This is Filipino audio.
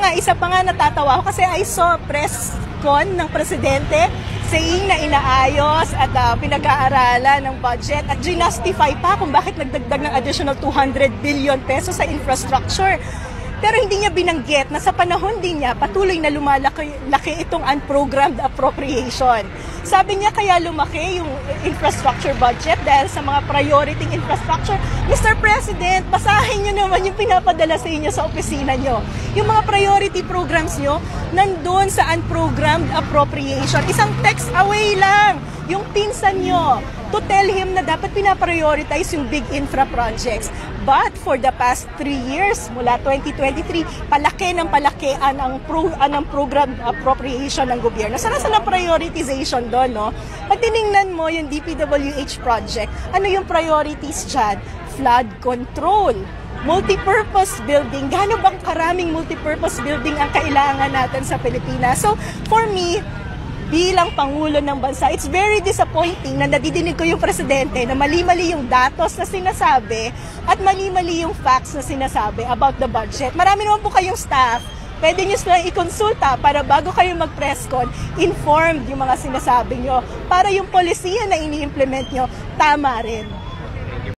nga, isa pa nga natatawa ako kasi I saw press con ng presidente saying na inaayos at pinag-aaralan ng budget at ginustify pa kung bakit nagdagdag ng additional 200 billion pesos sa infrastructure. Pero hindi niya binanggit na sa panahon din niya patuloy na lumalaki itong unprogrammed appropriation. Sabi niya kaya lumaki yung infrastructure budget dahil sa mga priority infrastructure. Mr. President, basahin niyo naman yung pinapadala sa inyo sa opisina niyo. Yung mga priority programs niyo nandun sa unprogrammed appropriation. Isang text away lang yung pinsan niyo to tell him na dapat pinaprioritize yung big infra projects. But for the past 3 years, mula 2023, palaki ng palaki ang program appropriation ng gobyerno. Saan ang prioritization doon, no? Pag tiningnan mo yung DPWH project, ano yung priorities dyan? Flood control, multipurpose building. Gaano bang karaming multipurpose building ang kailangan natin sa Pilipinas? So, for me, bilang Pangulo ng Bansa, it's very disappointing na nadidinig ko yung Presidente na mali-mali yung datos na sinasabi at mali-mali yung facts na sinasabi about the budget. Marami naman po kayong staff, pwede nyo silang ikonsulta para bago kayo mag-press con, informed yung mga sinasabi nyo para yung polisiya na ini-implement nyo, tama rin.